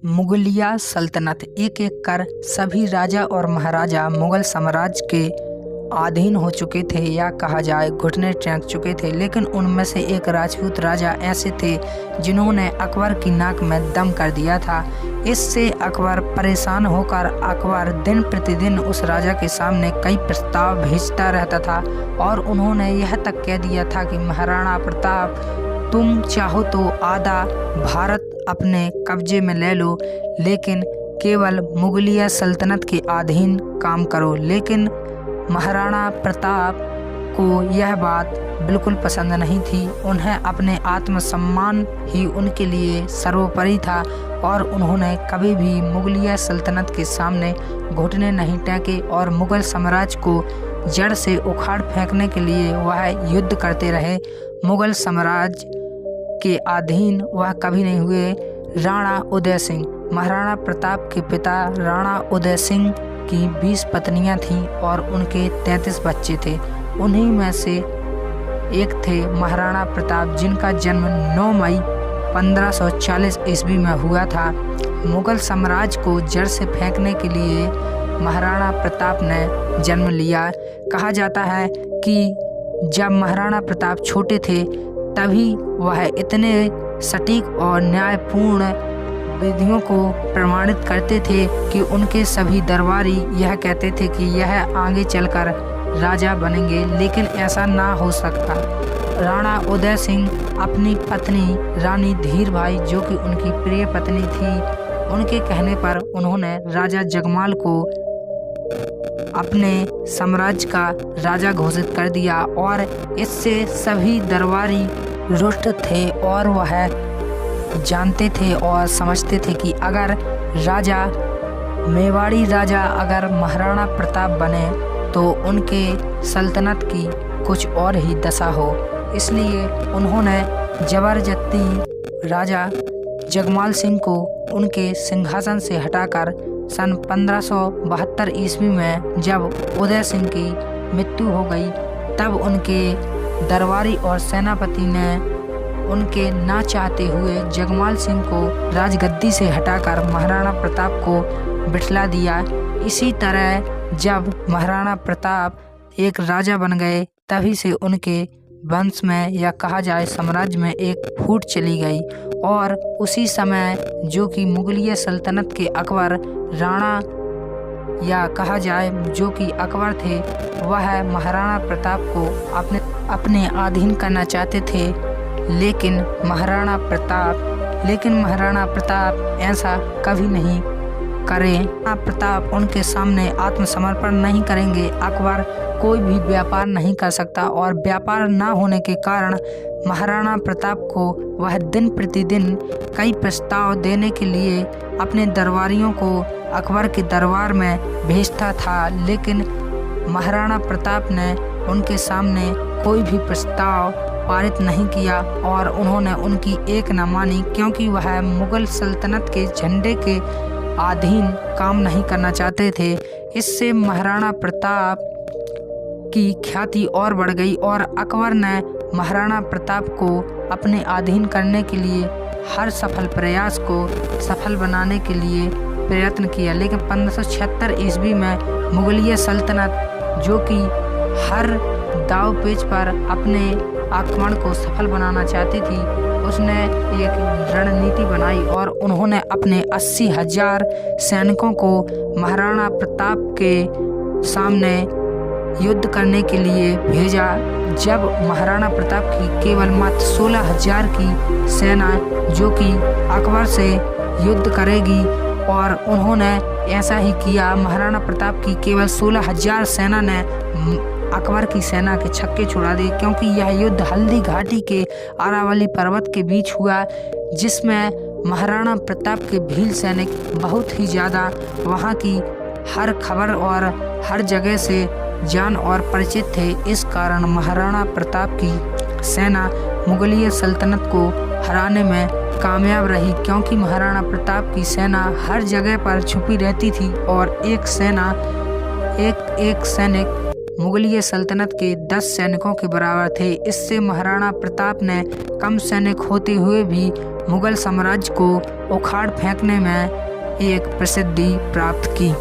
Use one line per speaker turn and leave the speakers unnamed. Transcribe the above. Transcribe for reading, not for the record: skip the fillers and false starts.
मुगलिया सल्तनत एक एक कर सभी राजा और महाराजा मुगल साम्राज्य के अधीन हो चुके थे या कहा जाए घुटने टेक चुके थे। लेकिन उनमें से एक राजपूत राजा ऐसे थे जिन्होंने अकबर की नाक में दम कर दिया था। इससे अकबर परेशान होकर अकबर दिन प्रतिदिन उस राजा के सामने कई प्रस्ताव भेजता रहता था और उन्होंने यह तक कह दिया था कि महाराणा प्रताप, तुम चाहो तो आधा भारत अपने कब्जे में ले लो, लेकिन केवल मुगलिया सल्तनत के अधीन काम करो। लेकिन महाराणा प्रताप को यह बात बिल्कुल पसंद नहीं थी। उन्हें अपने आत्मसम्मान ही उनके लिए सर्वोपरि था और उन्होंने कभी भी मुगलिया सल्तनत के सामने घुटने नहीं टेके और मुगल साम्राज्य को जड़ से उखाड़ फेंकने के लिए वह युद्ध करते रहे। मुगल साम्राज्य के अधीन वह कभी नहीं हुए। राणा उदय सिंह, महाराणा प्रताप के पिता राणा उदय सिंह की 20 पत्नियां थीं और उनके 33 बच्चे थे। उन्हीं में से एक थे महाराणा प्रताप, जिनका जन्म 9 मई 1540 ईस्वी में हुआ था। मुगल साम्राज्य को जड़ से फेंकने के लिए महाराणा प्रताप ने जन्म लिया। कहा जाता है कि जब महाराणा प्रताप छोटे थे तभी वह इतने सटीक और न्यायपूर्ण विधियों को प्रमाणित करते थे कि उनके सभी दरबारी यह कहते थे कि यह आगे चलकर राजा बनेंगे, लेकिन ऐसा ना हो सकता। राणा उदय सिंह अपनी पत्नी रानी धीर भाई, जो कि उनकी प्रिय पत्नी थी, उनके कहने पर उन्होंने राजा जगमाल को अपने साम्राज्य का राजा घोषित कर दिया और इससे सभी दरबारी रुष्ट थे और वह जानते थे और समझते थे कि अगर राजा मेवाड़ी राजा अगर महाराणा प्रताप बने तो उनके सल्तनत की कुछ और ही दशा हो। इसलिए उन्होंने जबरदस्ती राजा जगमाल सिंह को उनके सिंहासन से हटाकर सन 1572 ईस्वी में जब उदय सिंह की मृत्यु हो गई, तब उनके दरबारी और सेनापति ने उनके ना चाहते हुए जगमाल सिंह को राजगद्दी से हटाकर महाराणा प्रताप को बिठला दिया। इसी तरह जब महाराणा प्रताप एक राजा बन गए, तभी से उनके वंश में या कहा जाए साम्राज्य में एक फूट चली गई और उसी समय जो कि मुगलिया सल्तनत के अकबर राणा या कहा जाए जो कि अकबर थे, वह महाराणा प्रताप को अपने अधीन करना चाहते थे। लेकिन महाराणा प्रताप ऐसा कभी नहीं करें। महाराणा प्रताप उनके सामने आत्मसमर्पण नहीं करेंगे। अकबर कोई भी व्यापार नहीं कर सकता और व्यापार ना होने के कारण महाराणा प्रताप को वह दिन प्रतिदिन कई प्रस्ताव देने के लिए अपने दरबारियों को अकबर के दरबार में भेजता था। लेकिन महाराणा प्रताप ने उनके सामने कोई भी प्रस्ताव पारित नहीं किया और उन्होंने उनकी एक न मानी, क्योंकि वह मुगल सल्तनत के झंडे के अधीन काम नहीं करना चाहते थे। इससे महाराणा प्रताप की ख्याति और बढ़ गई और अकबर ने महाराणा प्रताप को अपने अधीन करने के लिए हर सफल प्रयास को सफल बनाने के लिए प्रयत्न किया। लेकिन 1576 ईस्वी में मुगलिया सल्तनत, जो कि हर दाव पेच पर अपने आक्रमण को सफल बनाना चाहती थी, उसने एक रणनीति बनाई और उन्होंने अपने 80,000 सैनिकों को महाराणा प्रताप के सामने युद्ध करने के लिए भेजा। जब महाराणा प्रताप की केवल मात्र 16,000 की सेना जो कि अकबर से युद्ध करेगी, और उन्होंने ऐसा ही किया। महाराणा प्रताप की केवल 16,000 सेना ने अकबर की सेना के छक्के छुड़ा दिए, क्योंकि यह युद्ध हल्दी घाटी के अरावली पर्वत के बीच हुआ, जिसमें महाराणा प्रताप के भील सैनिक बहुत ही ज़्यादा वहाँ की हर खबर और हर जगह से जान और परिचित थे। इस कारण महाराणा प्रताप की सेना मुगलिया सल्तनत को हराने में कामयाब रही, क्योंकि महाराणा प्रताप की सेना हर जगह पर छुपी रहती थी और एक सैनिक मुगलिया सल्तनत के 10 सैनिकों के बराबर थे। इससे महाराणा प्रताप ने कम सैनिक होते हुए भी मुगल साम्राज्य को उखाड़ फेंकने में एक प्रसिद्धि प्राप्त की।